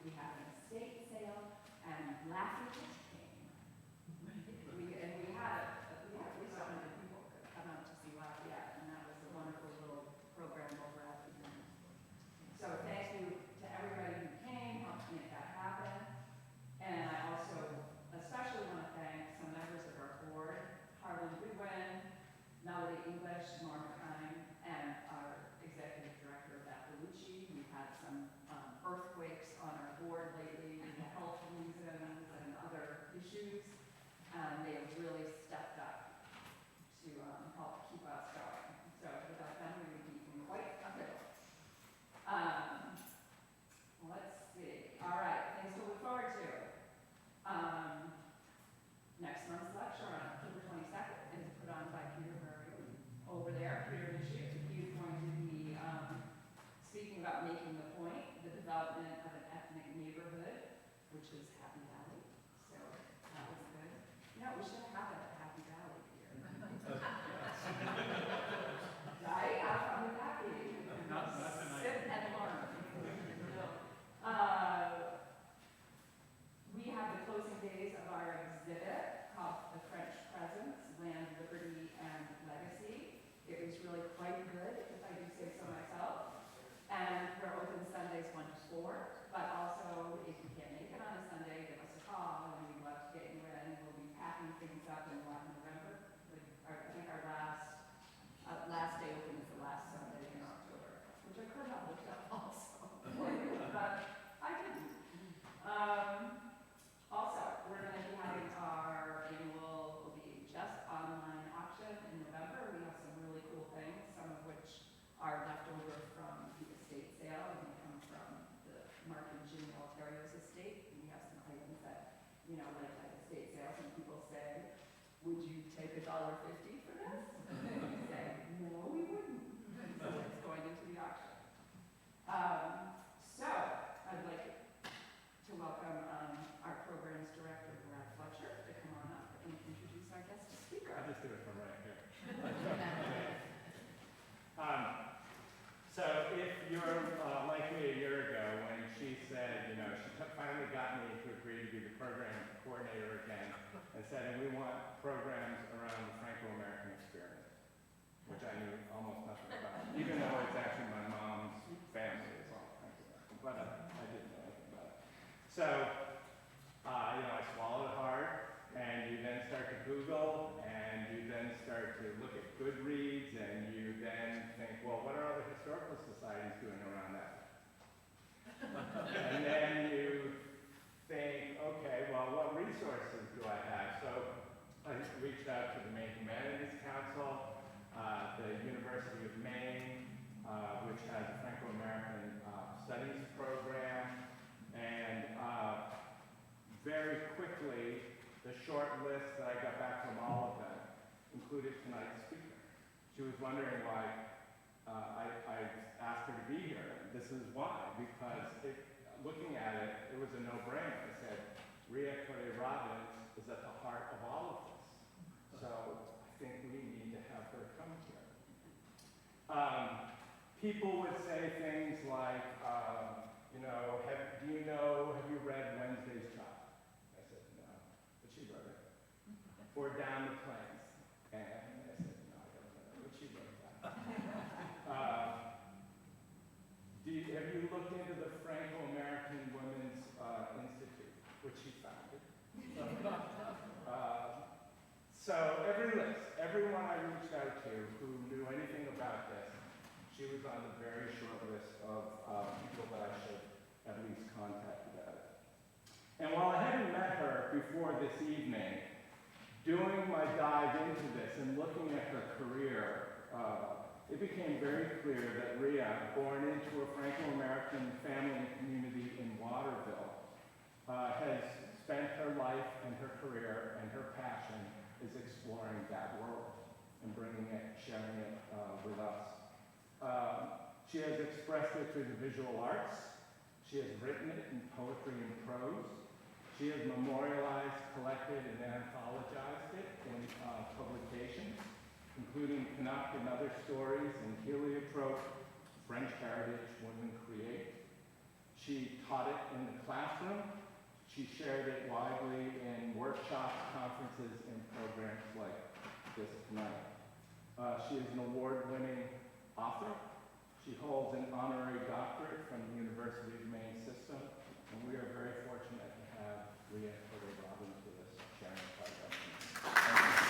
We had an estate sale, and Laughter came. We had at least 100 people come out to see Lafayette, and that was a wonderful little program over at the dinner. So thank you to everybody who came, helped make that happen. And I also especially want to thank some members of our board, Harlan Goodwin, Melody English, Norma Kine, and our executive director, Beth Bellucci. We've had some earthquakes on our board lately, health reasons and other issues. They have really stepped up to help keep us going. So without them, we would be in quite a pickle. Let's see. All right, things to look forward to. Next month's lecture on October 22nd is put on by Peter Murray over there, Peter Michigan. He's going to be speaking about making the point, the development of an ethnic neighborhood, which is Happy Valley. So that was good. You know, we should have it at Happy Valley here. Right? How would that be? Not tonight. Sit and learn. We have the closing days of our exhibit called The French Presence, Land, Liberty, and Legacy. It was really quite good, if I do say so myself. And we're open Sundays 1 to 4, but also if you can't make it on a Sunday, give us a call and we'd love to get you in. We'll be packing things up in November. I think our last day open is the last Sunday in October, which I could have looked up also, but I didn't. Also, we're going to be having our annual, will be just online auction in November. We have some really cool things, some of which are left over from the estate sale, and they come from the Mark and Jim Alterio's estate. And we have some items that, you know, like at estate sale, some people say, would you take $1.50 for this? And we say, no, we wouldn't. So it's going into the auction. So I'd like to welcome our programs director, Brad Fletcher, to come on up and introduce our guest speaker. I'll just do it from right here. So if you're like me a year ago when she said, you know, she finally got me to agree to be the program coordinator again and said, and we want programs around the Franco American experience, which I knew almost nothing about, even though it's actually my mom's family is all Franco American, but I didn't know anything about it. So, you know, I swallowed it hard, and you then start to Google, and you then start to look at Goodreads, and you then think, well, what are other historical societies doing around that? And then you think, okay, well, what resources do I have? So I reached out to the Maine Humanities Council, the University of Maine, which has a Franco American Studies program, and very quickly, the short list that I got back from all of them included tonight's speaker. She was wondering why I asked her to be here. This is why, because looking at it, it was a no-brainer. I said, Rhea Cote Robbins is at the heart of all of this. So I think we need to have her come here. People would say things like, you know, have you read Wednesday's Child? I said, no, but she wrote it. Or Down the Plains. And I said, no, I don't know, but she wrote that. Have you looked into the Franco American Women's Institute, which she founded? So everyone I reached out to who knew anything about this, she was on the very short list of people that I should at least contact about it. And while I hadn't met her before this evening, doing my dive into this and looking at her career, it became very clear that Rhea, born into a Franco-American family and community in Waterville, has spent her life and her career and her passion is exploring that world and bringing it, sharing it with us. She has expressed it through the visual arts. She has written it in poetry and prose. She has memorialized, collected, and anthologized it in publications, including Canuck and Other Stories and Heliotrope, French Heritage, Women Create. She taught it in the classroom. She shared it widely in workshops, conferences, and programs like this tonight. She is an award-winning author. She holds an honorary doctorate from the University of Maine system, and we are very fortunate to have Rhea Cote Robbins with us sharing our testimony.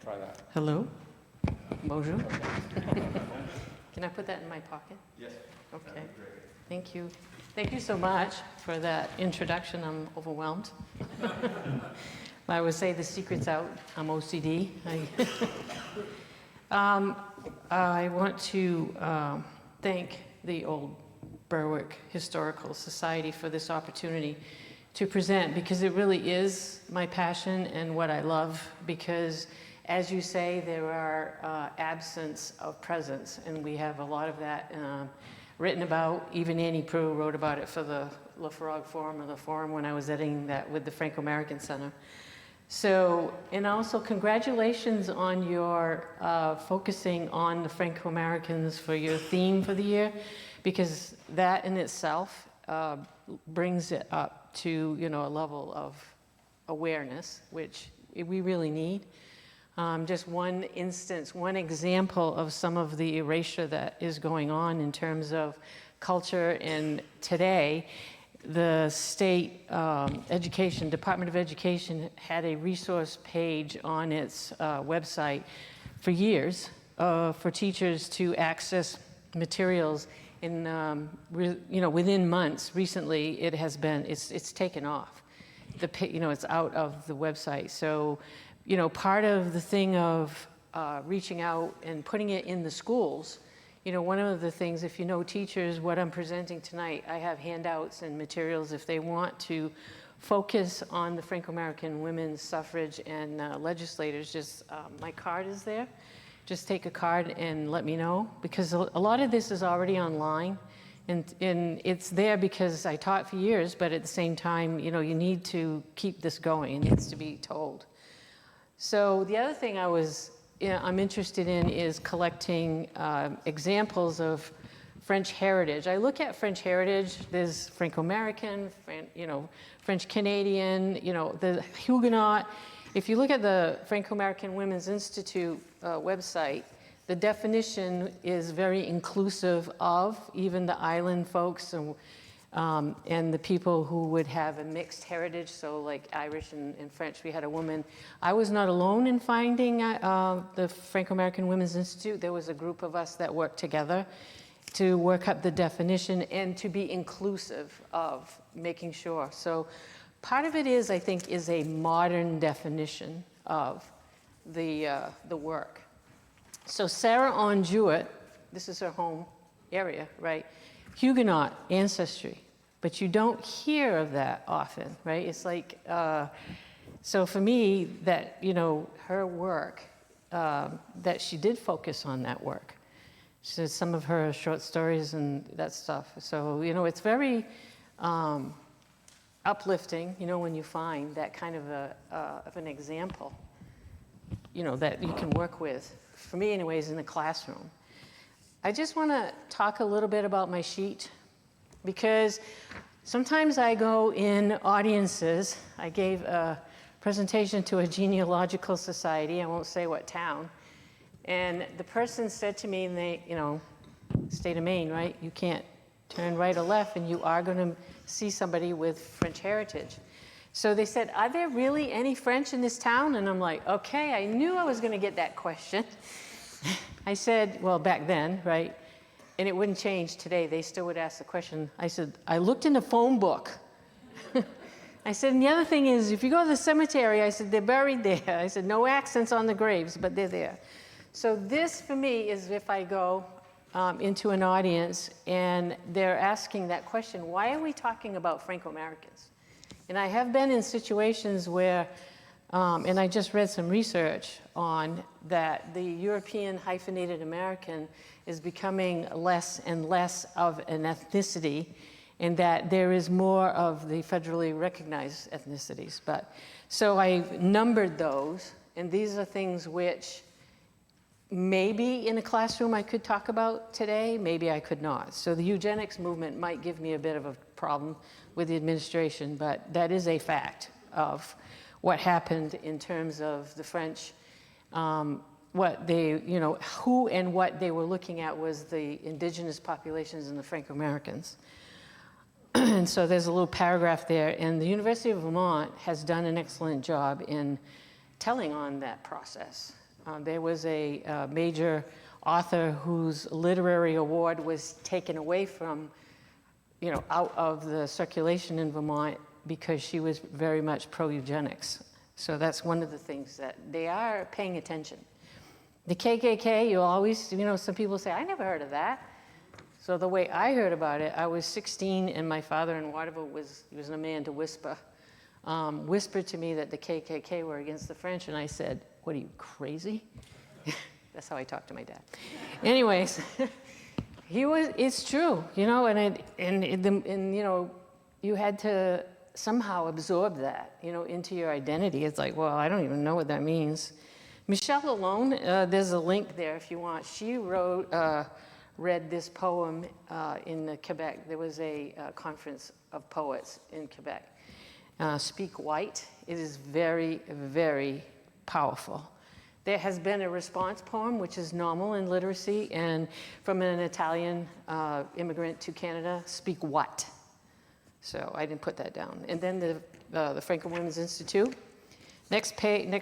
Try that. Hello. Bonjour. Can I put that in my pocket? Yes. Okay. Thank you. Thank you so much for that introduction. I'm overwhelmed. I would say the secret's out. I'm OCD. I want to thank the Old Berwick Historical Society for this opportunity to present, because it really is my passion and what I love, because as you say, there are absence of presence, and we have a lot of that written about. Even Annie Prue wrote about it for the LaFrog Forum, or the forum, when I was editing that with the Franco American Center. So, and also congratulations on your focusing on the Franco Americans for your theme for the year, because that in itself brings it up to, you know, a level of awareness, which we really need. Just one instance, one example of some of the erasure that is going on in terms of culture. And today, the state Department of Education had a resource page on its website for years for teachers to access materials. In you know, within months, recently it has been, it's taken off. You know, it's out of the website. So, you know, part of the thing of reaching out and putting it in the schools, you know, one of the things, if you know teachers, what I'm presenting tonight, I have handouts and materials if they want to focus on the Franco American women's suffrage and legislators. Just my card is there. Just take a card and let me know, because a lot of this is already online, and it's there because I taught for years, but at the same time, you know, you need to keep this going. It needs to be told. So the other thing I'm interested in is collecting examples of French heritage. I look at French heritage. There's Franco-American, you know, French-Canadian, you know, the Huguenot. If you look at the Franco-American Women's Institute website, the definition is very inclusive of even the island folks and the people who would have a mixed heritage, so like Irish and French. We had a woman. I was not alone in finding the Franco-American Women's Institute. There was a group of us that worked together to work up the definition and to be inclusive of making sure. So part of it is, I think, is a modern definition of the work. So Sarah Ann Jewett, this is her home area, right? Huguenot ancestry, but you don't hear of that often, right? It's like, so for me, that, you know, her work, that she did focus on that work. She did some of her short stories and that stuff. So, you know, it's very uplifting, you know, when you find that kind of an example, you know, that you can work with, for me anyways, in the classroom. I just want to talk a little bit about my sheet, because sometimes I go in audiences. I gave a presentation to a genealogical society, I won't say what town, and the person said to me, and they, you know, state of Maine, right? You can't turn right or left, and you are going to see somebody with French heritage. So they said, are there really any French in this town? And I'm like, okay, I knew I was going to get that question. I said, well, back then, right? And it wouldn't change today. They still would ask the question. I said, I looked in the phone book. I said, and the other thing is, if you go to the cemetery, I said, they're buried there. I said, no accents on the graves, but they're there. So this, for me, is if I go into an audience and they're asking that question, why are we talking about Franco-Americans? And I have been in situations where And I just read some research on that the European hyphenated American is becoming less and less of an ethnicity, and that there is more of the federally recognized ethnicities. So I numbered those, and these are things which maybe in a classroom I could talk about today, maybe I could not. So the eugenics movement might give me a bit of a problem with the administration, but that is a fact of what happened in terms of the French. What they, who and what they were looking at was the indigenous populations and the Franco Americans. And so there's a little paragraph there, and the University of Vermont has done an excellent job in telling on that process. There was a major author whose literary award was taken away from, out of the circulation in Vermont because she was very much pro-eugenics. So that's one of the things that they are paying attention. The KKK, you always, some people say, I never heard of that. So the way I heard about it, I was 16 and my father in Waterville he was a man to whisper, whispered to me that the KKK were against the French, and I said, what are you, crazy? That's how I talked to my dad. Anyways, it's true, and you had to somehow absorb that, into your identity. It's like, well, I don't even know what that means. Michelle Alone, there's a link there if you want. She read this poem in Quebec. There was a conference of poets in Quebec. Speak White. It is very, very powerful. There has been a response poem, which is normal in literacy, and from an Italian immigrant to Canada, Speak What? So I didn't put that down. And then the Franco Women's Institute. Next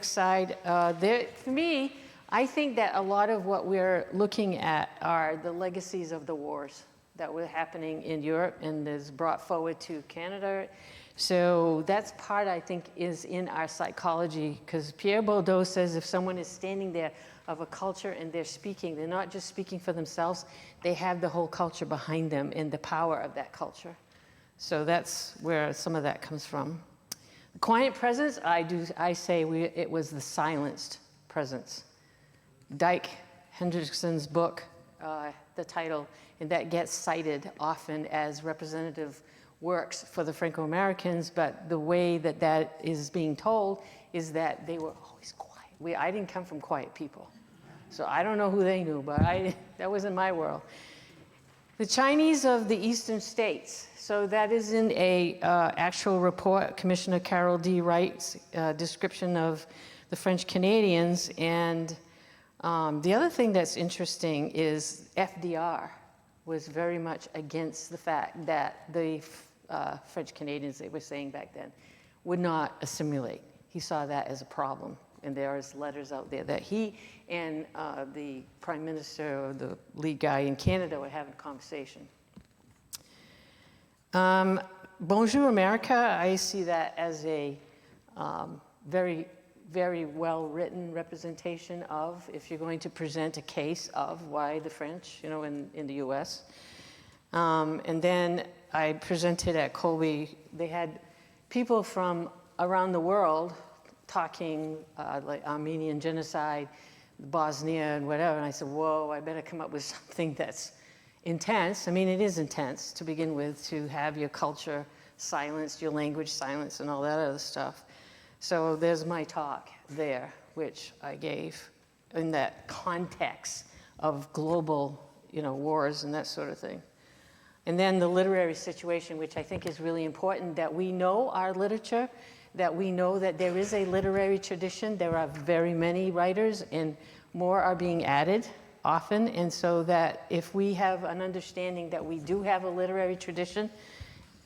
side. For me, I think that a lot of what we're looking at are the legacies of the wars that were happening in Europe and is brought forward to Canada. So that's part, I think, is in our psychology, because Pierre Bourdieu says if someone is standing there of a culture and they're speaking, they're not just speaking for themselves, they have the whole culture behind them and the power of that culture. So that's where some of that comes from. The quiet presence, I say it was the silenced presence. Dyke Hendrickson's book, the title, and that gets cited often as representative works for the Franco Americans, but the way that is being told is that they were always quiet. I didn't come from quiet people, so I don't know who they knew, but that wasn't my world. The Chinese of the Eastern States. So that is in a actual report, Commissioner Carol D. Wright's description of the French Canadians. And the other thing that's interesting is FDR was very much against the fact that the French Canadians, they were saying back then, would not assimilate. He saw that as a problem. And there is letters out there that he and the Prime Minister or the lead guy in Canada were having a conversation. Bonjour America, I see that as a very, very well-written representation of, if you're going to present a case of why the French, in the US. And then I presented at Colby. They had people from around the world talking like Armenian genocide, Bosnia and whatever, and I said, whoa, I better come up with something that's intense. I mean, it is intense to begin with, to have your culture silenced, your language silenced, and all that other stuff. So there's my talk there, which I gave in that context of global, wars and that sort of thing. And then the literary situation, which I think is really important, that we know our literature, that we know that there is a literary tradition. There are very many writers, and more are being added often. And so that if we have an understanding that we do have a literary tradition,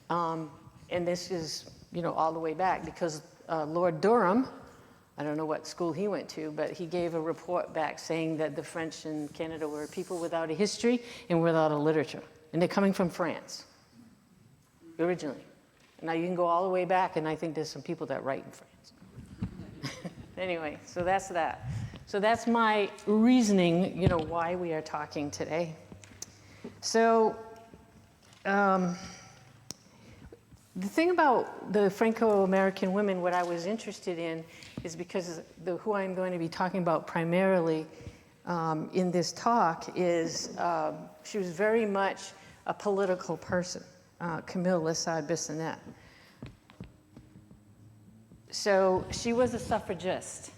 and this is, all the way back, because Lord Durham, I don't know what school he went to, but he gave a report back saying that the French in Canada were people without a history and without a literature. And they're coming from France, originally. Now you can go all the way back, and I think there's some people that write in France. Anyway, so that's that. So that's my reasoning, why we are talking today. So the thing about the Franco American women, what I was interested in is because who I'm going to be talking about primarily in this talk is, she was very much a political person, Camille Lessard Bissonnette. So she was a suffragist,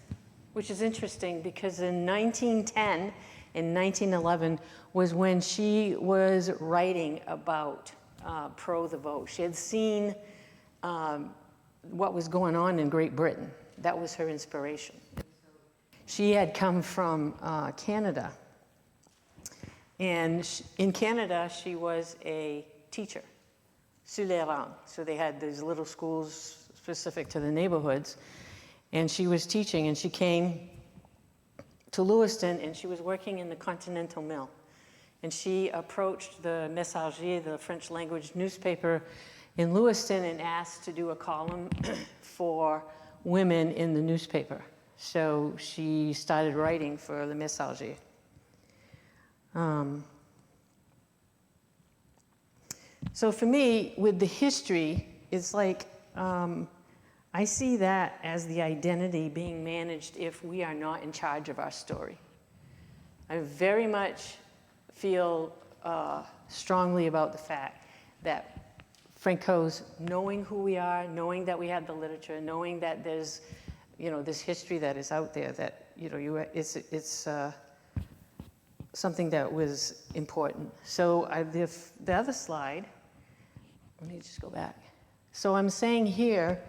which is interesting because in 1910 and 1911 was when she was writing about pro the vote. She had seen what was going on in Great Britain. That was her inspiration. She had come from Canada. And in Canada, she was a teacher, sur les rangs. So they had these little schools specific to the neighborhoods. And she was teaching, and she came to Lewiston, and she was working in the Continental Mill. And she approached the Messager, the French language newspaper in Lewiston, and asked to do a column for women in the newspaper. So she started writing for the Messager. So for me, with the history, it's like I see that as the identity being managed if we are not in charge of our story. I very much feel strongly about the fact that Franco's knowing who we are, knowing that we have the literature, knowing that there's, this history that is out there, that, it's something that was important. So the other slide, let me just go back. So I'm saying here,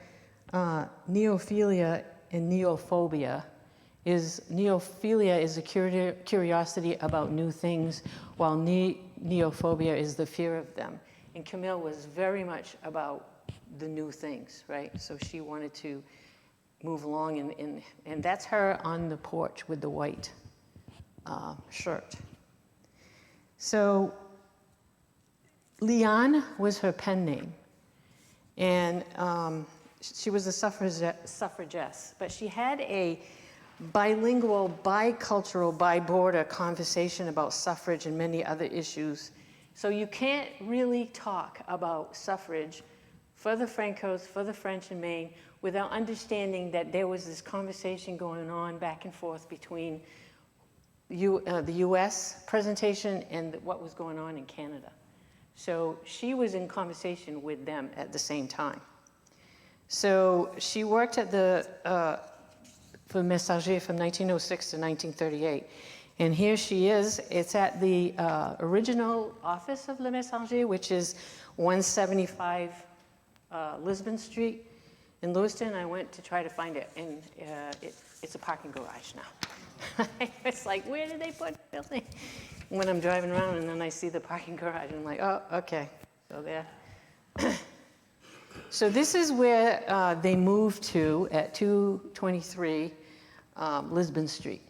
neophilia and neophobia neophilia is a curiosity about new things, while neophobia is the fear of them. And Camille was very much about the new things, right? So she wanted to move along, and that's her on the porch with the white shirt. So Leanne was her pen name, and she was a suffragist, but she had a bilingual, bicultural, bi-border conversation about suffrage and many other issues. So you can't really talk about suffrage for the Francos, for the French in Maine, without understanding that there was this conversation going on back and forth between the US presentation and what was going on in Canada. So she was in conversation with them at the same time. So she worked at for the Messager from 1906 to 1938. And here she is. It's at the original office of Le Messager, which is 175 Lisbon Street in Lewiston. I went to try to find it, and it's a parking garage now. It's like, where did they put the building? When I'm driving around, and then I see the parking garage, and I'm like, oh, okay, so there. So this is where they moved to at 223 Lisbon Street.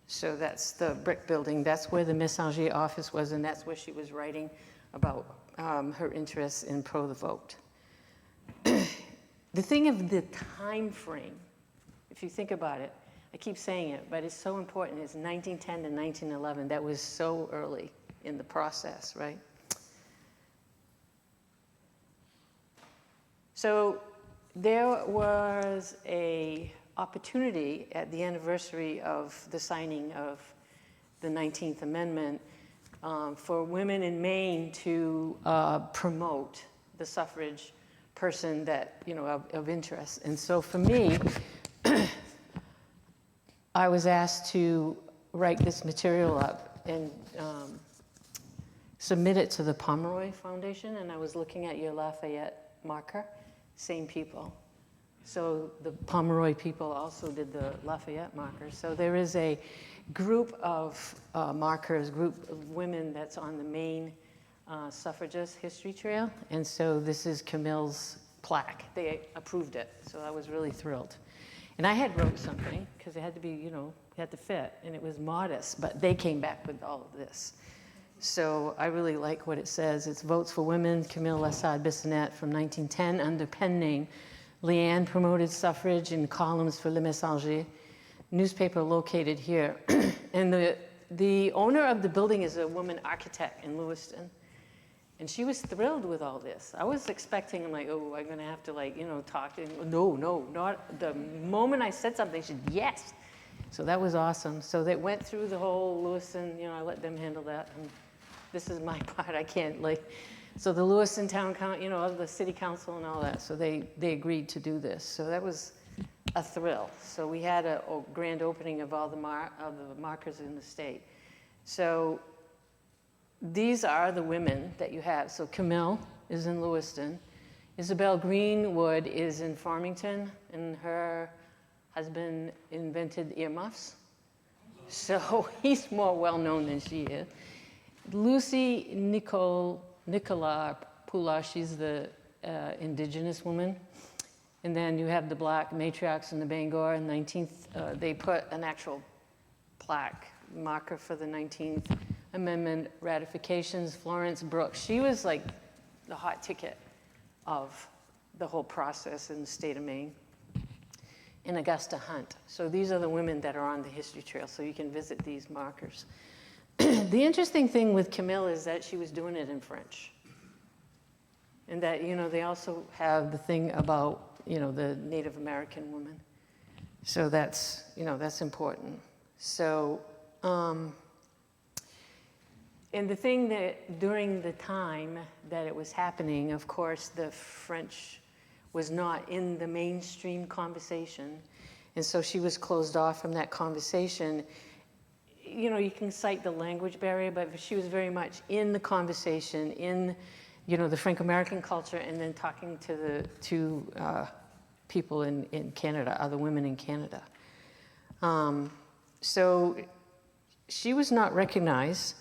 So that's the brick building. That's where the Messager office was, and that's where she was writing about her interests in pro the vote. The thing of the time frame, if you think about it, I keep saying it, but it's so important. It's 1910 to 1911. That was so early in the process, right? So there was a opportunity at the anniversary of the signing of the 19th Amendment for women in Maine to promote the suffrage person that, of interest. And so for me, I was asked to write this material up and submit it to the Pomeroy Foundation, and I was looking at your Lafayette marker, same people. So the Pomeroy people also did the Lafayette marker. So there is a group of markers, group of women that's on the Maine suffragist history trail. And so this is Camille's plaque. They approved it, so I was really thrilled. And I had wrote something, because it had to be, it had to fit, and it was modest, but they came back with all of this. So I really like what it says. It's Votes for Women, Camille Lessard Bissonnette from 1910, under pen name. Leanne promoted suffrage in columns for Le Messager, newspaper located here. And the owner of the building is a woman architect in Lewiston. And she was thrilled with all this. I was expecting, I'm like, oh, I'm going to have to, like, talk to him. No, not the moment I said something, she said, yes. So that was awesome. So they went through the whole Lewiston, I let them handle that. And this is my part. I can't, so the Lewiston Town Council, the city council and all that. So they agreed to do this. So that was a thrill. So we had a grand opening of all the markers in the state. So these are the women that you have. So Camille is in Lewiston. Isabel Greenwood is in Farmington, and her husband invented earmuffs. So he's more well-known than she is. Lucy Nicola Pula, she's the indigenous woman. And then you have the black matriarchs in the Bangor in 19th. They put an actual plaque marker for the 19th Amendment ratifications. Florence Brooks, she was like the hot ticket of the whole process in the state of Maine. And Augusta Hunt. So these are the women that are on the history trail, so you can visit these markers. The interesting thing with Camille is that she was doing it in French. And that, they also have the thing about, the Native American woman. So that's, that's important. So, and the thing that during the time that it was happening, of course, the French was not in the mainstream conversation. And so she was closed off from that conversation. You can cite the language barrier, but she was very much in the conversation, in, the Franco American culture, and then talking to people in Canada, other women in Canada. So she was not recognized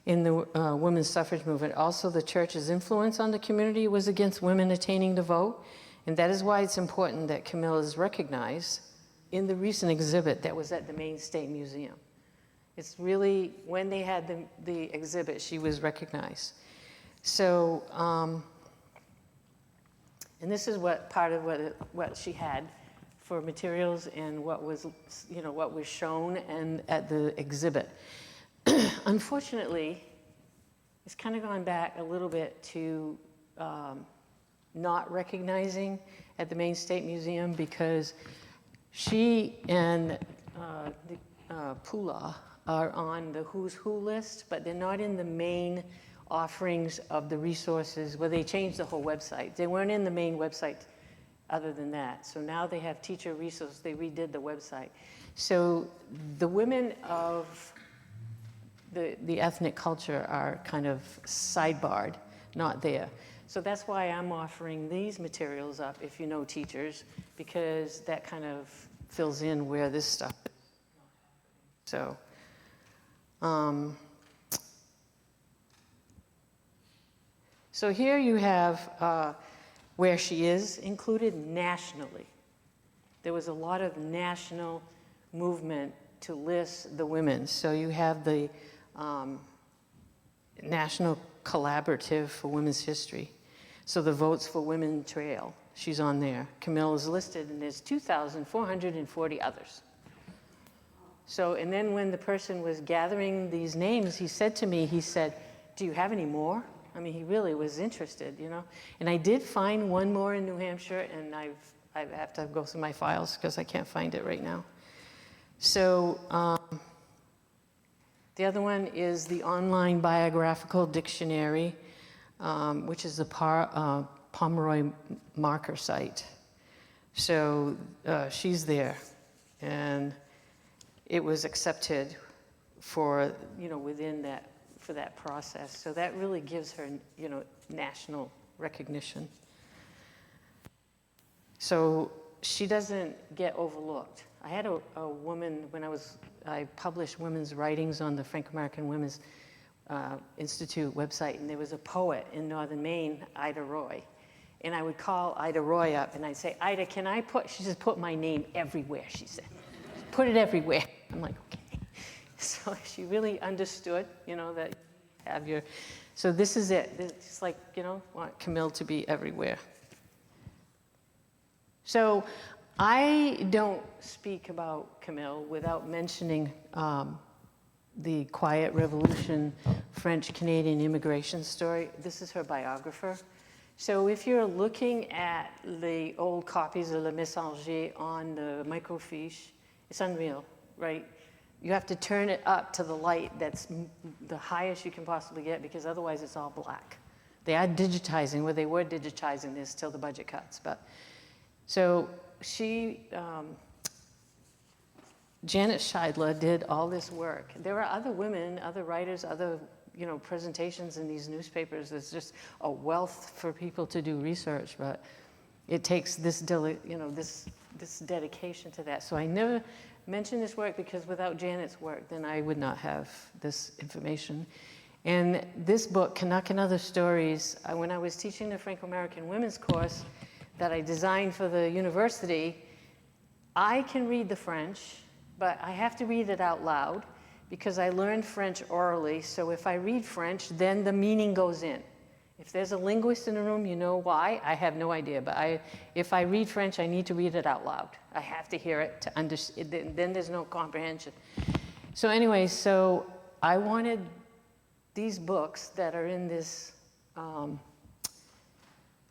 in the women's suffrage movement. Also, the church's influence on the community was against women attaining the vote. And that is why it's important that Camille is recognized in the recent exhibit that was at the Maine State Museum. It's really, when they had the exhibit, she was recognized. So, and this is part of what she had for materials and what was, what was shown and at the exhibit. Unfortunately, it's kind of gone back a little bit to not recognizing at the Maine State Museum, because she and Pula are on the Who's Who list, but they're not in the main offerings of the resources. Well, they changed the whole website. They weren't in the main website other than that. So now they have teacher resources. They redid the website. So the women of the ethnic culture are kind of sidebarred, not there. So that's why I'm offering these materials up, if you know teachers, because that kind of fills in where this stuff is. So, so here you have where she is included nationally. There was a lot of national movement to list the women. So you have the National Collaborative for Women's History. So the Votes for Women Trail, she's on there. Camille is listed, and there's 2,440 others. So, and then when the person was gathering these names, he said to me, do you have any more? I mean, he really was interested, And I did find one more in New Hampshire, and I have to go through my files because I can't find it right now. So the other one is the online biographical dictionary, which is the Pomeroy marker site. So she's there, and it was accepted for, within that, for that process. So that really gives her, national recognition. So she doesn't get overlooked. I had a woman, when I published women's writings on the Franco American Women's Institute website, and there was a poet in northern Maine, Ida Roy. And I would call Ida Roy up, and I'd say, Ida, can I she says, put my name everywhere, she said. Put it everywhere. I'm like, okay. So she really understood, that you have your, so this is it. It's like, want Camille to be everywhere. So I don't speak about Camille without mentioning the Quiet Revolution, French-Canadian immigration story. This is her biographer. So if you're looking at the old copies of Le Messager on the microfiche, it's unreal, right? You have to turn it up to the light that's the highest you can possibly get, because otherwise it's all black. They are digitizing, well, they were digitizing this till the budget cuts. But so she, Janet Scheidler did all this work. There are other women, other writers, other presentations in these newspapers. There's just a wealth for people to do research, but it takes this dedication to that. So I never mention this work, because without Janet's work, then I would not have this information. And this book, Canuck and Other Stories, when I was teaching the Franco American women's course that I designed for the university, I can read the French, but I have to read it out loud because I learned French orally. So if I read French, then the meaning goes in. If there's a linguist in the room, you know why? I have no idea, but if I read French, I need to read it out loud. I have to hear it to understand, then there's no comprehension. So anyway, so I wanted these books that are in this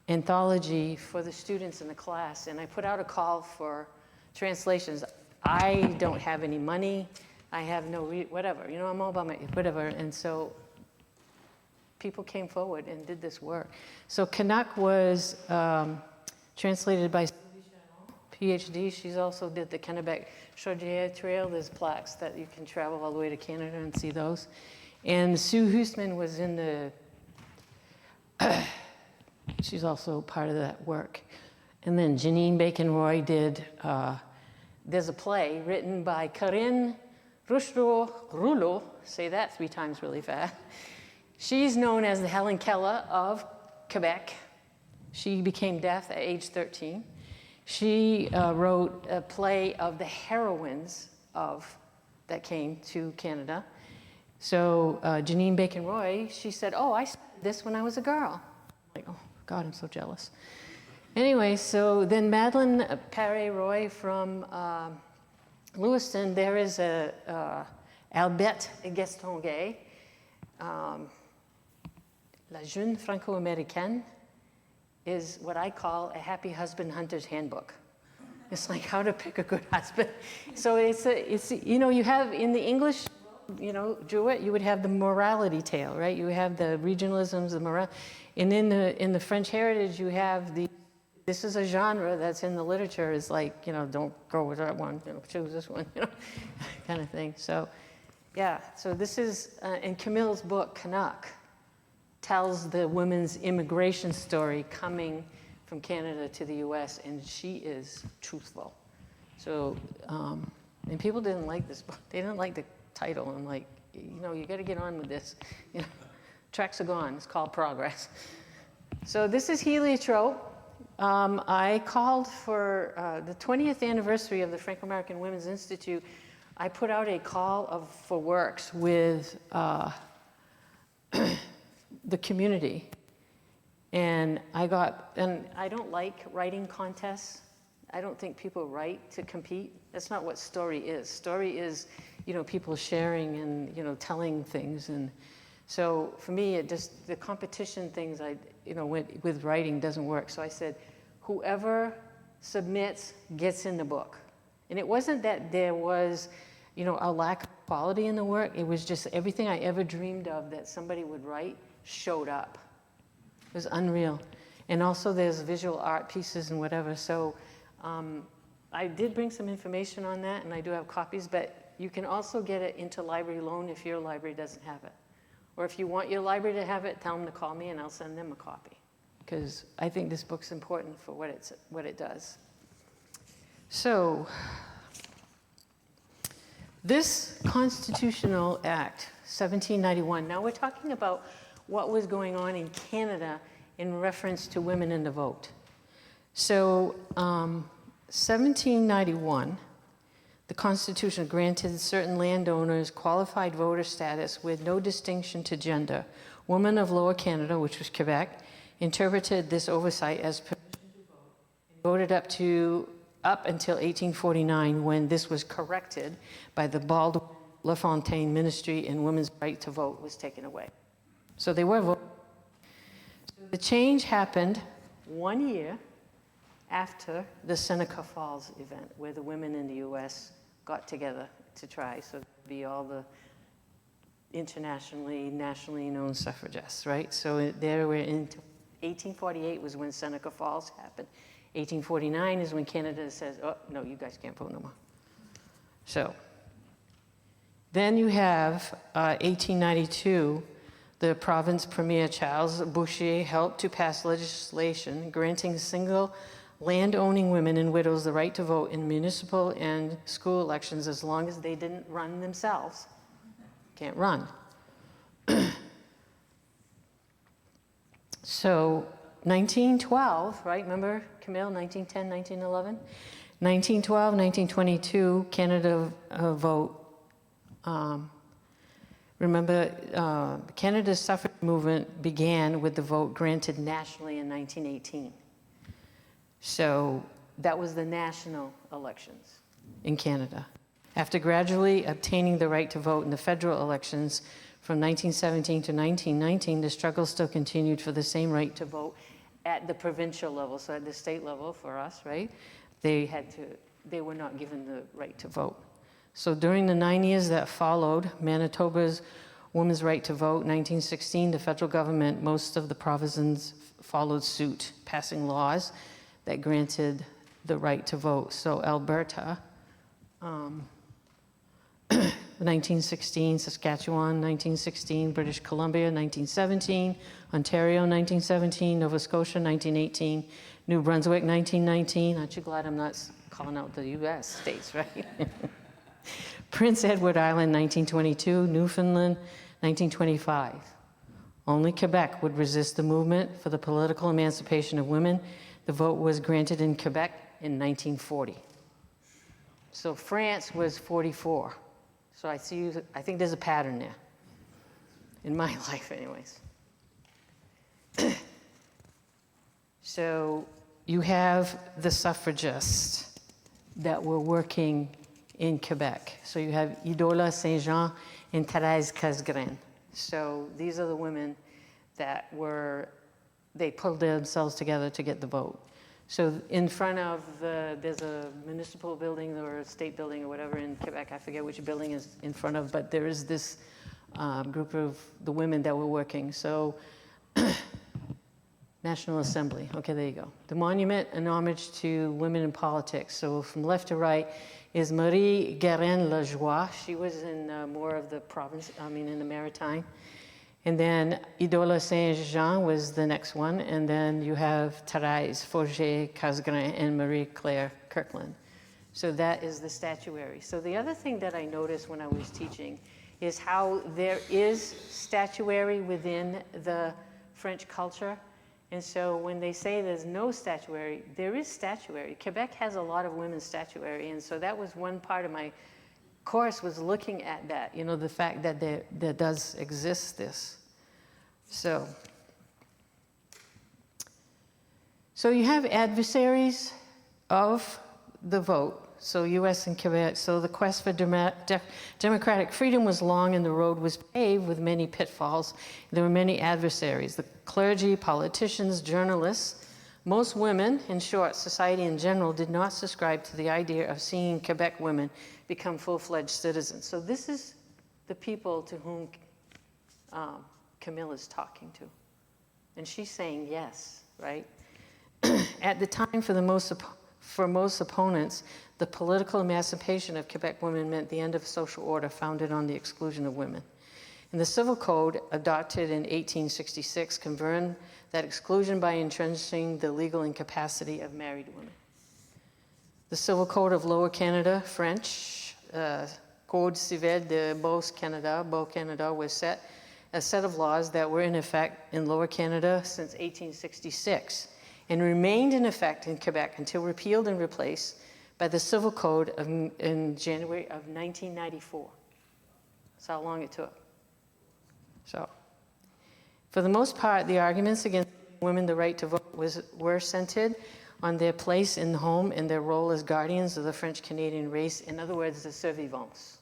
anthology for the students in the class, and I put out a call for translations. I don't have any money. I have no, whatever, I'm all about my, whatever, and so people came forward and did this work. So Canuck was translated by PhD. She's also did the Kennebec Chaudière Trail. There's plaques that you can travel all the way to Canada and see those. And Sue Hoostman was in the, she's also part of that work. And then Janine Bacon-Roy did, there's a play written by Corinne Rouleau, say that 3 times really fast. She's known as the Helen Keller of Quebec. She became deaf at age 13. She wrote a play of the heroines that came to Canada. So Janine Bacon-Roy, she said, oh, I studied this when I was a girl. I'm like, oh, God, I'm so jealous. Anyway, so then Madeleine Paré-Roy from Lewiston, there is a Albert Gaston-Gay, La Jeune Franco American, is what I call a happy husband hunter's handbook. It's like how to pick a good husband. So it's you have in the English, Jewett, you would have the morality tale, right? You have the regionalisms, the moral, and in the French heritage, you have this is a genre that's in the literature is like, don't go with that one, choose this one, kind of thing. So, yeah, so this is, in Camille's book, Canuck, tells the women's immigration story coming from Canada to the US, and she is truthful. So, and people didn't like this book. They didn't like the title. I'm like, you got to get on with this. Tracks are gone. It's called Progress. So this is heliotrope. I called for the 20th anniversary of the Franco American Women's Institute. I put out a call for works with the community. And I don't like writing contests. I don't think people write to compete. That's not what story is. Story is, people sharing and, telling things. And so for me, the competition things, with writing doesn't work. So I said, whoever submits gets in the book. And it wasn't that there was, a lack of quality in the work. It was just everything I ever dreamed of that somebody would write showed up. It was unreal. And also there's visual art pieces and whatever. So I did bring some information on that, and I do have copies, but you can also get it into library loan if your library doesn't have it. Or if you want your library to have it, tell them to call me and I'll send them a copy. Because I think this book's important for what it does. So, this Constitutional Act, 1791, now we're talking about what was going on in Canada in reference to women in the vote. So, 1791, the Constitution granted certain landowners qualified voter status with no distinction to gender. Women of Lower Canada, which was Quebec, interpreted this oversight as permission to vote and voted up until 1849, when this was corrected by the Baldwin LaFontaine ministry and women's right to vote was taken away. So they were voting. So the change happened 1 year after the Seneca Falls event, where the women in the U.S. got together to try. So there'd be all the internationally, nationally known suffragists, right? So there we're into 1848 was when Seneca Falls happened. 1849 is when Canada says, oh, no, you guys can't vote no more. So then you have 1892, the province premier Charles Boucher helped to pass legislation granting single land-owning women and widows the right to vote in municipal and school elections as long as they didn't run themselves. Can't run. So 1912, right? Remember Camille, 1910, 1911? 1912, 1922, Canada vote. Remember, Canada's suffrage movement began with the vote granted nationally in 1918. So that was the national elections in Canada. After gradually obtaining the right to vote in the federal elections from 1917 to 1919, the struggle still continued for the same right to vote at the provincial level. So at the state level for us, right? They were not given the right to vote. So during the 9 years that followed, Manitoba's women's right to vote, 1916, the federal government, most of the provinces followed suit, passing laws that granted the right to vote. So Alberta, 1916, Saskatchewan, 1916, British Columbia, 1917, Ontario, 1917, Nova Scotia, 1918, New Brunswick, 1919. Aren't you glad I'm not calling out the U.S. states, right? Prince Edward Island, 1922, Newfoundland, 1925. Only Quebec would resist the movement for the political emancipation of women. The vote was granted in Quebec in 1940. So France was 44. So I think there's a pattern there, in my life anyways. So you have the suffragists that were working in Quebec. So you have Idola Saint-Jean and Thérèse Casgrain. So these are the women that they pulled themselves together to get the vote. So in front of there's a municipal building or a state building or whatever in Quebec, I forget which building is in front of, but there is this group of the women that were working. So National Assembly, okay, there you go. The monument, an homage to women in politics. So from left to right is Marie Guérin-Lajoie. She was in more of the province, in the Maritime. And then Idola Saint-Jean was the next one. And then you have Thérèse Forget-Casgrain and Marie-Claire Kirkland. So that is the statuary. So the other thing that I noticed when I was teaching is how there is statuary within the French culture. And so when they say there's no statuary, there is statuary. Quebec has a lot of women's statuary. And so that was one part of my course, was looking at that, the fact that there does exist this. So you have adversaries of the vote. So US and Quebec. So the quest for democratic freedom was long and the road was paved with many pitfalls. There were many adversaries, the clergy, politicians, journalists. Most women, in short, society in general, did not subscribe to the idea of seeing Quebec women become full-fledged citizens. So this is the people to whom Camille is talking to. And she's saying yes, right? At the time, for most opponents, the political emancipation of Quebec women meant the end of social order founded on the exclusion of women. And the Civil Code, adopted in 1866, confirmed that exclusion by entrenching the legal incapacity of married women. The Civil Code of Lower Canada, French, Code Civil de Beau-Canada, was set a set of laws that were in effect in Lower Canada since 1866 and remained in effect in Quebec until repealed and replaced by the Civil Code in January of 1994. That's how long it took. So, for the most part, the arguments against women the right to vote were centered on their place in the home and their role as guardians of the French-Canadian race. In other words, the survivants.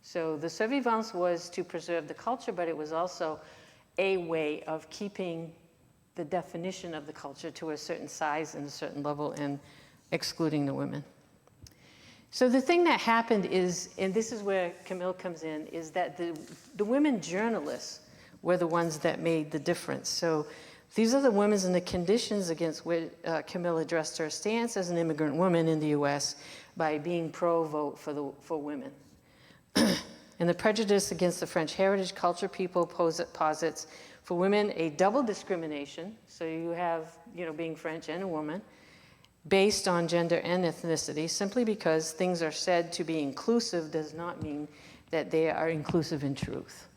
So the survivance was to preserve the culture, but it was also a way of keeping the definition of the culture to a certain size and a certain level and excluding the women. So the thing that happened is, and this is where Camille comes in, is that the women journalists were the ones that made the difference. So these are the women and the conditions against which Camille addressed her stance as an immigrant woman in the US by being pro-vote for women. And the prejudice against the French heritage culture people posits for women a double discrimination. So you have, being French and a woman, based on gender and ethnicity, simply because things are said to be inclusive does not mean that they are inclusive in truth.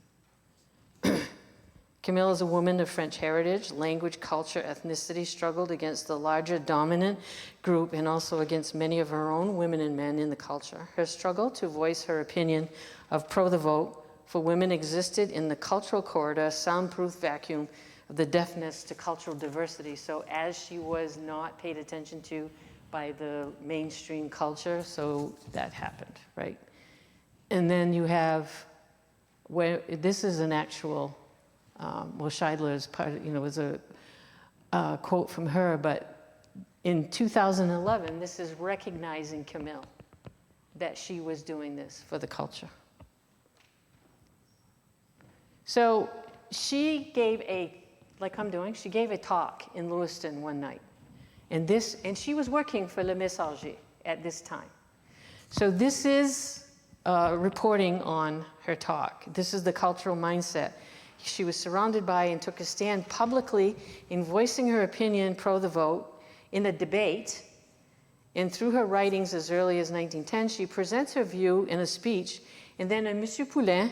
Camille is a woman of French heritage, language, culture, ethnicity, struggled against the larger dominant group and also against many of her own women and men in the culture. Her struggle to voice her opinion of pro the vote for women existed in the cultural corridor, soundproof vacuum of the deafness to cultural diversity. So as she was not paid attention to by the mainstream culture, so that happened, right? And then you have, where this is an actual, Scheidler's part, was a quote from her, but in 2011, this is recognizing Camille, that she was doing this for the culture. So she gave she gave a talk in Lewiston one night. And she was working for Le Messager at this time. So this is reporting on her talk. This is the cultural mindset she was surrounded by and took a stand publicly in voicing her opinion pro the vote in a debate. And through her writings as early as 1910, she presents her view in a speech, and then Monsieur Poulain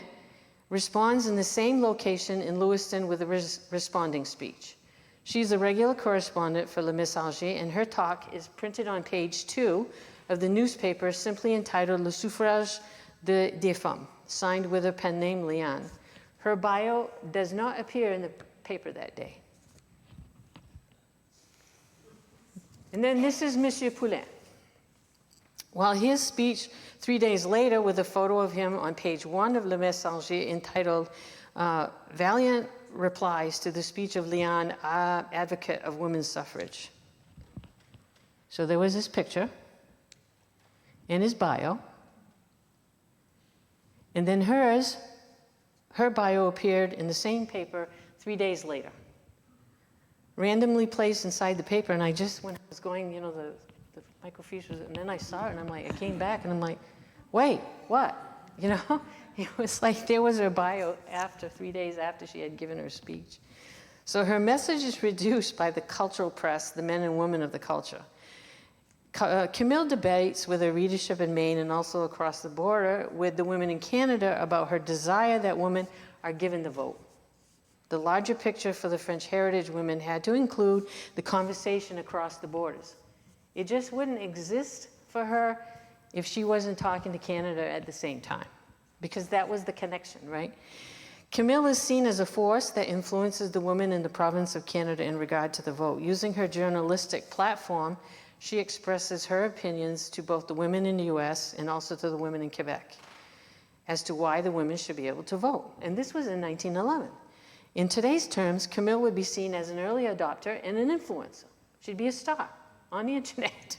responds in the same location in Lewiston with a responding speech. She's a regular correspondent for Le Messager, and her talk is printed on page 2 of the newspaper, simply entitled Le Suffrage des Femmes, signed with her pen name Leanne. Her bio does not appear in the paper that day. And then this is Monsieur Poulain. While his speech 3 days later with a photo of him on page 1 of Le Messager entitled Valiant Replies to the Speech of Leanne, Advocate of Women's Suffrage. So there was his picture and his bio. And then her bio appeared in the same paper 3 days later. Randomly placed inside the paper, and I just, when I was going, the microfiche was, and then I saw it, and I came back, and I'm like, wait, what? It was like there was her bio 3 days after she had given her speech. So her message is reduced by the cultural press, the men and women of the culture. Camille debates with her readership in Maine and also across the border with the women in Canada about her desire that women are given the vote. The larger picture for the French heritage women had to include the conversation across the borders. It just wouldn't exist for her if she wasn't talking to Canada at the same time, because that was the connection, right? Camille is seen as a force that influences the women in the province of Canada in regard to the vote. Using her journalistic platform, she expresses her opinions to both the women in the US and also to the women in Quebec as to why the women should be able to vote. And this was in 1911. In today's terms, Camille would be seen as an early adopter and an influencer. She'd be a star on the internet.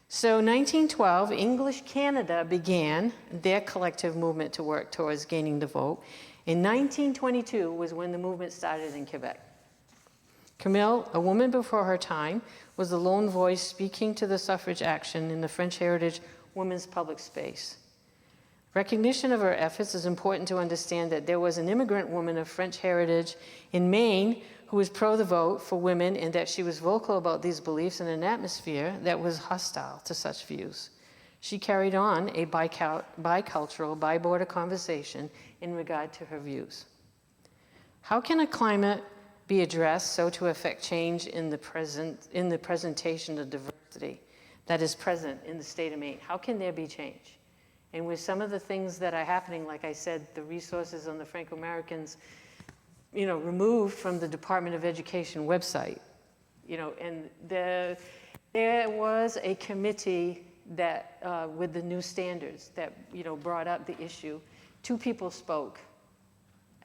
So 1912, English Canada began their collective movement to work towards gaining the vote. In 1922 was when the movement started in Quebec. Camille, a woman before her time, was the lone voice speaking to the suffrage action in the French heritage women's public space. Recognition of her efforts is important to understand that there was an immigrant woman of French heritage in Maine who was pro the vote for women, and that she was vocal about these beliefs in an atmosphere that was hostile to such views. She carried on a bicultural, bi-border conversation in regard to her views. How can a climate be addressed so to affect change in the presentation of diversity that is present in the state of Maine? How can there be change? And with some of the things that are happening, like I said, the resources on the Franco Americans, removed from the Department of Education website, and there was a committee that, with the new standards that, brought up the issue, 2 people spoke.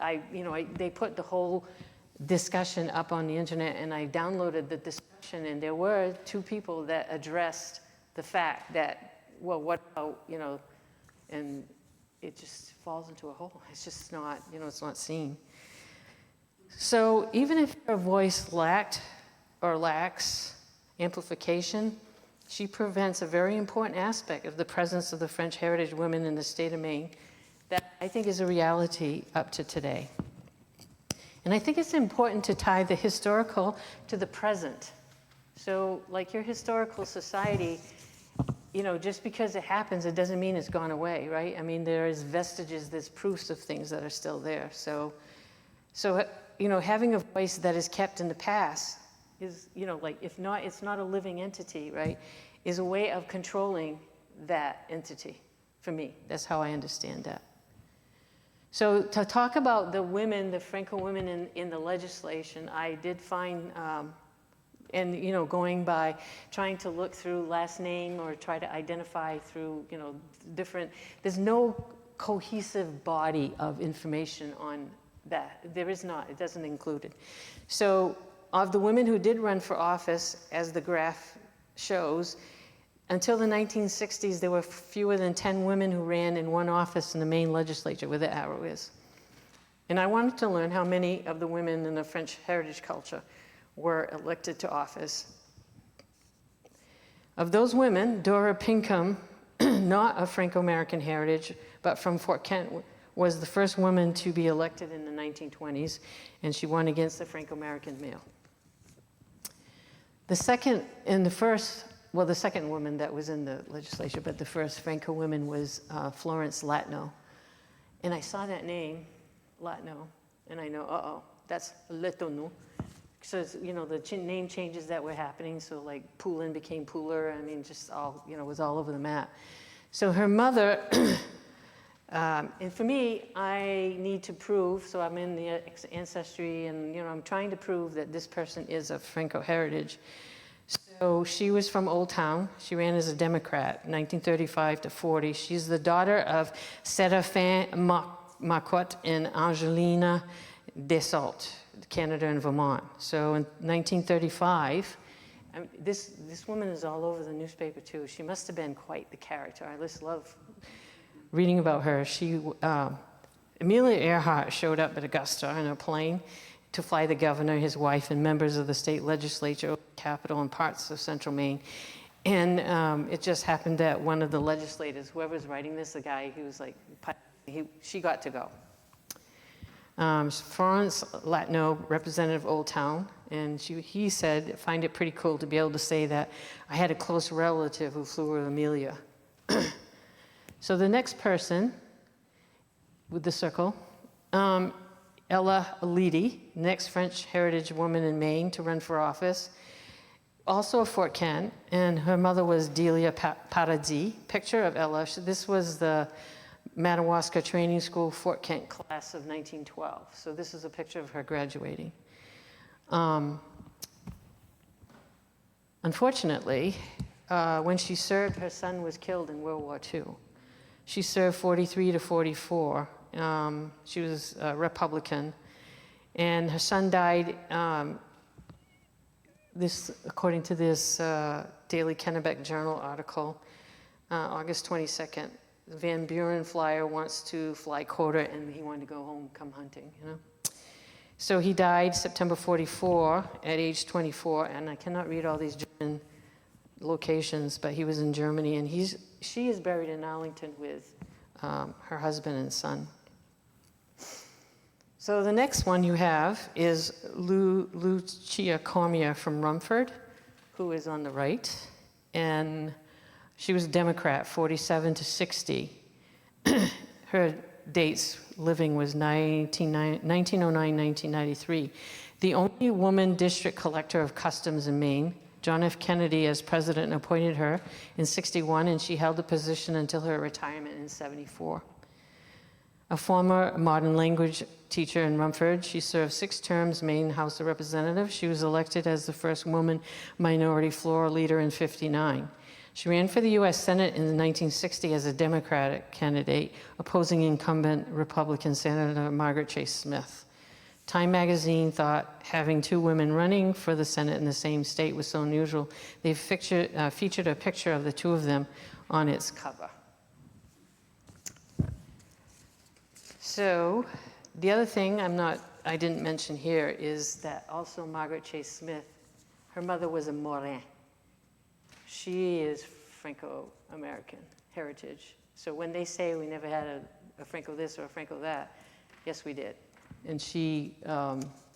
They put the whole discussion up on the internet, and I downloaded the discussion, and there were 2 people that addressed the fact that, well, what about, and it just falls into a hole. It's just not, it's not seen. So even if her voice lacked or lacks amplification, she prevents a very important aspect of the presence of the French heritage women in the state of Maine that I think is a reality up to today. And I think it's important to tie the historical to the present. So like your historical society, just because it happens, it doesn't mean it's gone away, right? I mean, there is vestiges, there's proofs of things that are still there. So having a voice that is kept in the past is, like, if not, it's not a living entity, right? Is a way of controlling that entity, for me. That's how I understand that. So to talk about the women, the Franco women in the legislation, I did find, going by trying to look through last name or try to identify through, different, there's no cohesive body of information on that. There is not, it doesn't include it. So of the women who did run for office, as the graph shows, until the 1960s, there were fewer than 10 women who ran in one office in the Maine legislature, where the arrow is. And I wanted to learn how many of the women in the French heritage culture were elected to office. Of those women, Dora Pinkham, not of Franco American heritage, but from Fort Kent, was the first woman to be elected in the 1920s, and she won against the Franco American male. The second woman that was in the legislature, but the first Franco woman was Florence Latno. And I saw that name, Latno, and I know, that's Letonou. So, the name changes that were happening, so like Poulin became Pooler, I mean, just all, was all over the map. So her mother, and for me, I need to prove, so I'm in the ancestry, and, I'm trying to prove that this person is of Franco heritage. So she was from Old Town. She ran as a Democrat, 1935 to 40. She's the daughter of Séraphin Marcotte and Angelina Desault, Canada and Vermont. So in 1935, this woman is all over the newspaper too. She must have been quite the character. I just love reading about her. Amelia Earhart showed up at Augusta in a plane to fly the governor, his wife, and members of the state legislature, Capitol, and parts of central Maine. And it just happened that one of the legislators, whoever's writing this, the guy who was like, she got to go. Florence Latno, representative of Old Town, and he said, find it pretty cool to be able to say that I had a close relative who flew with Amelia. So the next person with the circle, Ella Leedy, next French heritage woman in Maine to run for office, also of Fort Kent, and her mother was Delia Paradis. Picture of Ella. This was the Madawaska Training School Fort Kent class of 1912. So this is a picture of her graduating. Unfortunately, when she served, her son was killed in World War II. She served 43 to 44. She was a Republican, and her son died, according to this Daily Kennebec Journal article, August 22nd. Van Buren flyer wants to fly quota, and he wanted to go home, come hunting, So he died September 44 at age 24, and I cannot read all these German locations, but he was in Germany, and she is buried in Arlington with her husband and son. So the next one you have is Lucia Cormier from Rumford, who is on the right, and she was a Democrat, 47 to 60. Her dates living was 1909, 1993. The only woman district collector of customs in Maine. John F. Kennedy, as president, appointed her in 61, and she held the position until her retirement in 74. A former modern language teacher in Rumford, she served 6 terms Maine House of Representatives. She was elected as the first woman minority floor leader in 59. She ran for the U.S. Senate in the 1960 as a Democratic candidate, opposing incumbent Republican Senator Margaret Chase Smith. Time magazine thought having two women running for the Senate in the same state was so unusual, they featured a picture of the two of them on its cover. So the other thing I didn't mention here is that also Margaret Chase Smith, her mother was a Morin. She is Franco American heritage. So when they say we never had a Franco this or a Franco that, yes, we did. And she,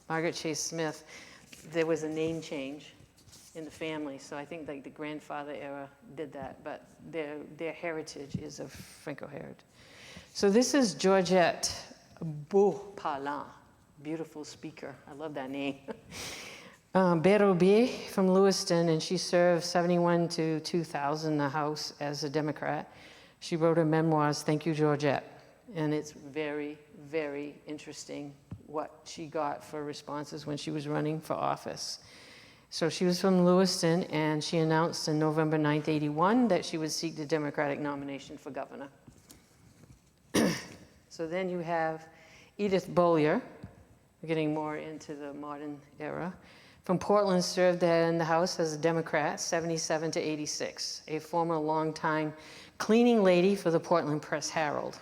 Margaret Chase Smith, there was a name change in the family. So I think like the grandfather era did that, but their heritage is of Franco heritage. So this is Georgette Beauparlant, beautiful speaker. I love that name. Bérobier from Lewiston, and she served 71 to 2000 in the House as a Democrat. She wrote her memoirs, Thank You, Georgette. And it's very, very interesting what she got for responses when she was running for office. So she was from Lewiston, and she announced on November 9th, 81, that she would seek the Democratic nomination for governor. So then you have Edith Bollier. We're getting more into the modern era. From Portland, served in the House as a Democrat, 77 to 86, a former longtime cleaning lady for the Portland Press-Herald.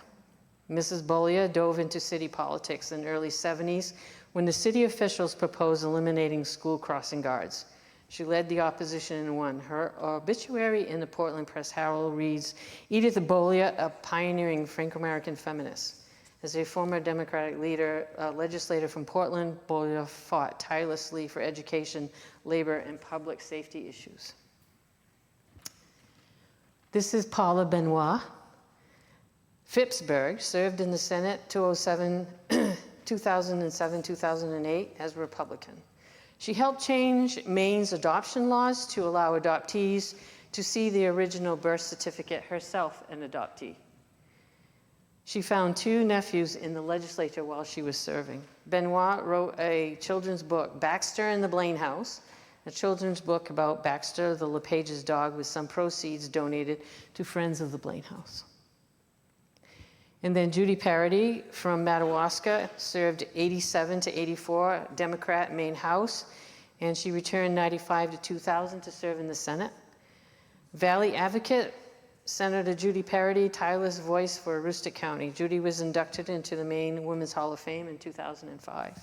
Mrs. Bollier dove into city politics in the early 70s when the city officials proposed eliminating school crossing guards. She led the opposition and won. Her obituary in the Portland Press-Herald reads, Edith Bollier, a pioneering Franco American feminist. As a former Democratic legislator from Portland, Bollier fought tirelessly for education, labor, and public safety issues. This is Paula Benoit. Phippsburg served in the Senate 2007-2008 as a Republican. She helped change Maine's adoption laws to allow adoptees to see the original birth certificate, herself an adoptee. She found two nephews in the legislature while she was serving. Benoit wrote a children's book, Baxter and the Blaine House, a children's book about Baxter, the LePage's dog, with some proceeds donated to Friends of the Blaine House. And then Judy Parody from Madawaska served 87 to 84, Democrat, Maine House, and she returned 95 to 2000 to serve in the Senate. Valley Advocate, Senator Judy Parody, tireless voice for Aroostook County. Judy was inducted into the Maine Women's Hall of Fame in 2005.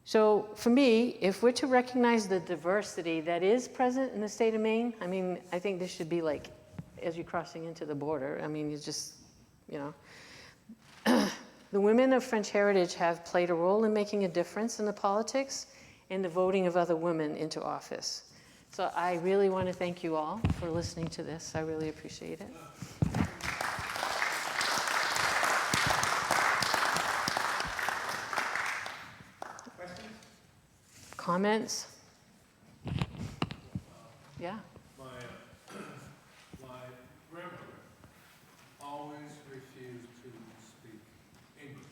So for me, if we're to recognize the diversity that is present in the state of Maine, I mean, I think this should be like, as you're crossing into the border, I mean, you just, you know. The women of French heritage have played a role in making a difference in the politics and the voting of other women into office. So I really want to thank you all for listening to this. I really appreciate it. Questions? Comments? Yeah. My grandmother always refused to speak English.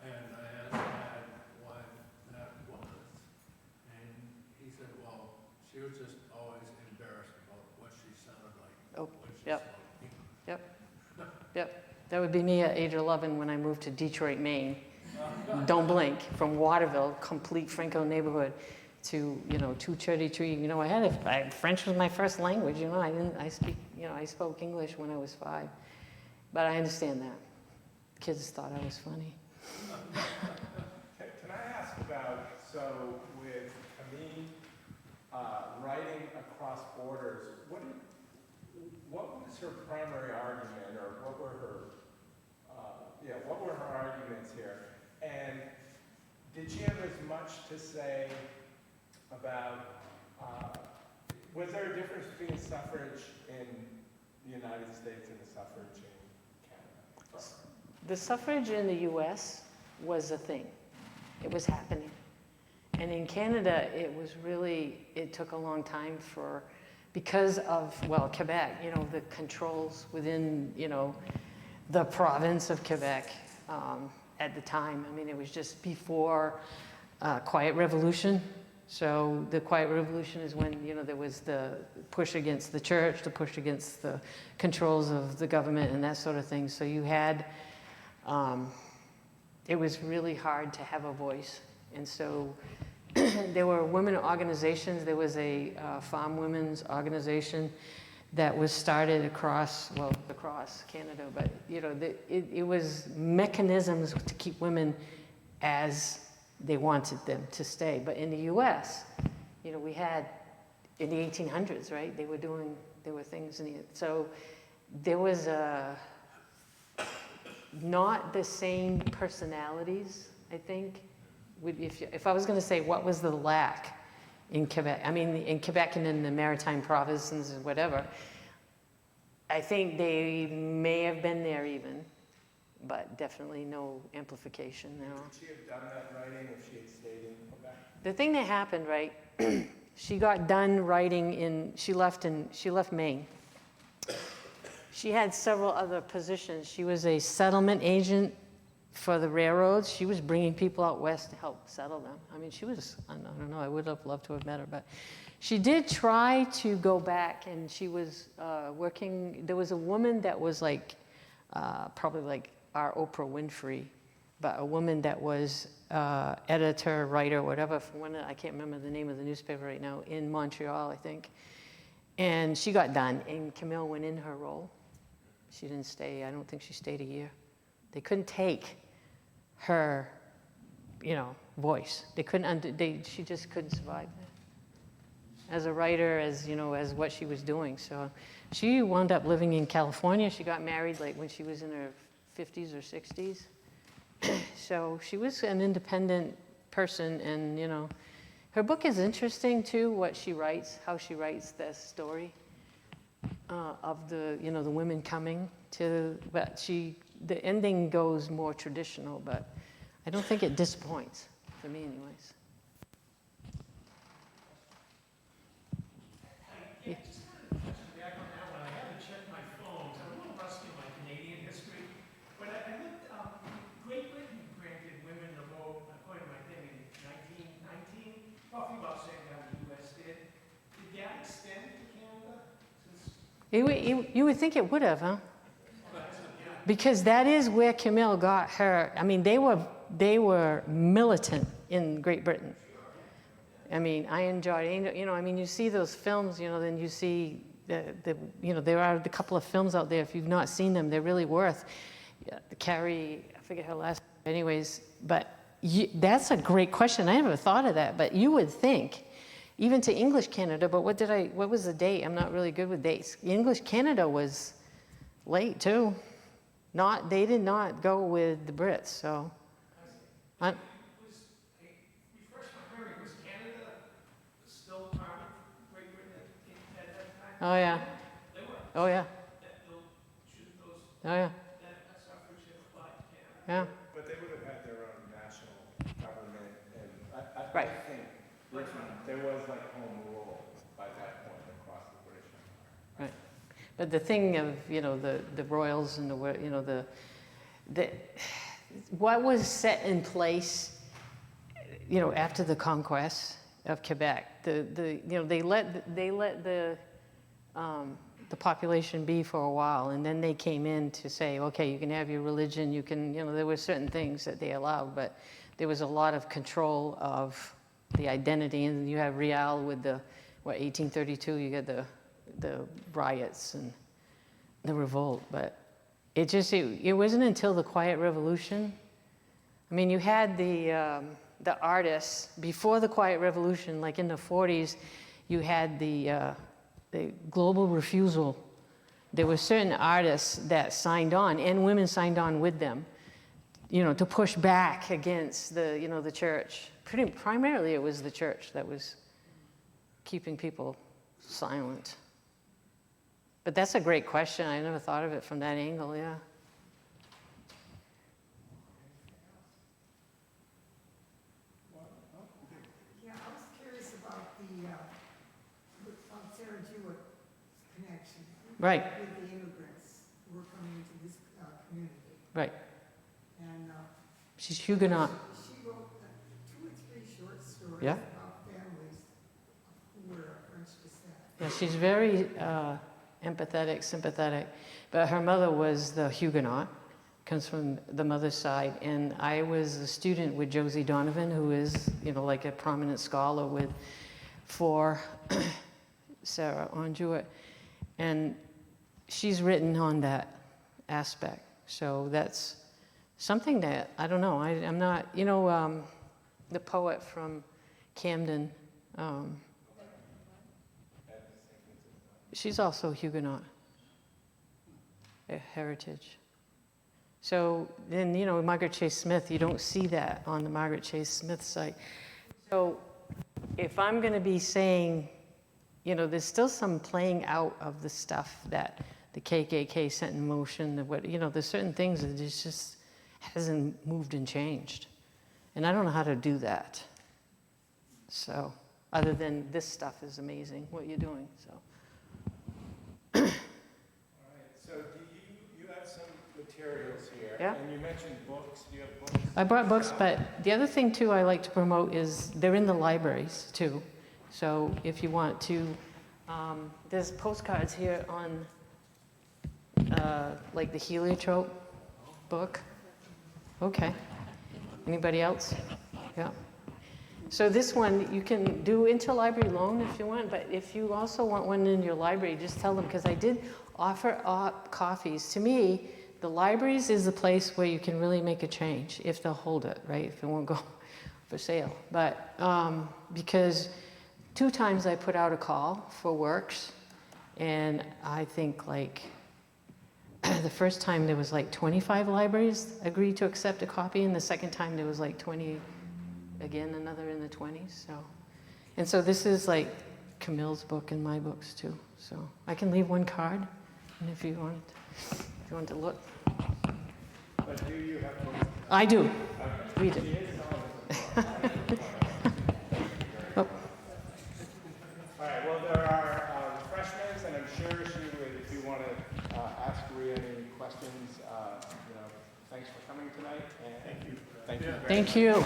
And I asked my dad why that was. And he said, well, she was just always embarrassed about what she sounded like. Oh, when she yep. spoke English. Yep. That would be me at age 11 when I moved to Detroit, Maine. Don't blink. From Waterville, complete Franco neighborhood, to, you know, to Cherry Tree. You know, French was my first language. You know, I spoke English when I was 5, but I understand that. Kids thought I was funny. Can I ask about, so with Camille writing across borders, what was her primary argument, or what were her arguments here? And did she have as much to say about, was there a difference between suffrage in the United States and the suffrage in Canada? The suffrage in the U.S. was a thing. It was happening. And in Canada, it took a long time because of, well, Quebec, you know, the controls within, you know, the province of Quebec at the time. I mean, it was just before Quiet Revolution. So the Quiet Revolution is when, there was the push against the church, the push against the controls of the government and that sort of thing. So you had, it was really hard to have a voice. And so there were women organizations. There was a farm women's organization that was started across Canada, but it was mechanisms to keep women as they wanted them to stay. But in the U.S., we had in the 1800s, right? There were things so there was not the same personalities, I think. If I was going to say what was the lack in Quebec, in Quebec and in the Maritime provinces and whatever, I think they may have been there even, but definitely no amplification. Could she have done that writing if she had stayed in Quebec? The thing that happened, right, she got done writing she left Maine. She had several other positions. She was a settlement agent for the railroads. She was bringing people out west to help settle them. She was, I don't know, I would have loved to have met her, but she did try to go back, and she was working. There was a woman that was probably like our Oprah Winfrey, but a woman that was editor, writer, whatever, for one, I can't remember the name of the newspaper right now, in Montreal, I think. And she got done, and Camille went in her role. She didn't stay. I don't think she stayed a year. They couldn't take her, voice. They couldn't. She just couldn't survive that as a writer, as what she was doing. So she wound up living in California. She got married when she was in her 50s or 60s. So she was an independent person, and her book is interesting too. What she writes, how she writes the story of the the women coming to, but the ending goes more traditional, but I don't think it disappoints, for me anyways. Yeah, just kind of touching back on that one. I had to check my phones. I'm a little rusty on my Canadian history, but I looked up. Great Britain granted women the vote, according to my thing, in 1919, roughly about the same time the U.S. did. Did that extend to Canada? You would think it would have, huh? Because that is where Camille got her. They were militant in Great Britain. I enjoyed, you see those films, then you see there are a couple of films out there. If you've not seen them, they're really worth. Carrie, I forget her last name, anyways, but that's a great question. I never thought of that, but you would think, even to English Canada, but what was the date? I'm not really good with dates. English Canada was late too. They did not go with the Brits, so. Refresh my memory. Was Canada still part of Great Britain at that time? Oh yeah. They were. Oh yeah. That Oh yeah. suffrage had applied to Canada. Yeah. But they would have had their own national government, and I Right. think there was home rule by that point across the British Empire. Right. But the thing of the royals and what was set in place after the conquest of Quebec, they let the population be for a while, and then they came in to say, okay, you can have your religion, you can there were certain things that they allowed, but there was a lot of control of the identity, and you have Riel with 1832, you get the riots and the revolt, but it wasn't until the Quiet Revolution. You had the artists before the Quiet Revolution, like in the 40s, you had the global refusal. There were certain artists that signed on, and women signed on with them, to push back against the church. Primarily, it was the church that was keeping people silent. But that's a great question. I never thought of it from that angle, yeah. Yeah, I was curious about the Sarah Jewett connection. Right. With the immigrants who were coming into this community. Right. And She's Huguenot. she wrote 2 or 3 short stories Yeah. about family Yeah, she's very empathetic, sympathetic. But her mother was the Huguenot, comes from the mother's side. And I was a student with Josie Donovan, who is, you know, like a prominent scholar for Sarah Onjewett. And she's written on that aspect. So that's something that, I don't know, I'm not, you know, the poet from Camden, she's also Huguenot, a heritage. So then, you know, Margaret Chase Smith, you don't see that on the Margaret Chase Smith site. So if I'm going to be saying, you know, there's still some playing out of the stuff that the KKK set in motion, you know, there's certain things that just hasn't moved and changed. And I don't know how to do that. So, other than this stuff is amazing, what you're doing, so. All right, so you have some materials here. Yeah. And you mentioned books. Do you have books? I brought books, but the other thing too I like to promote is they're in the libraries too. So if you want to, there's postcards here on like the heliotrope book. Okay. Anybody else? Yeah. So this one you can do interlibrary loan if you want, but if you also want one in your library, just tell them, because I did offer up copies. To me, the libraries is the place where you can really make a change, if they'll hold it, right? If it won't go for sale. But because 2 times I put out a call for works, and I think like the first time there was like 25 libraries agreed to accept a copy, and the second time there was like 20, again, another in the 20s. So, and so this is like Camille's book and my books too. So I can leave one card, and if you want to look. But do you have books? I do. Okay. Read it. She is selling them. Oh. All right, well, there are refreshments, and I'm sure she would, if you want to ask Rhea any questions, you know, thanks for coming tonight. And thank you. Thank you. Thank you.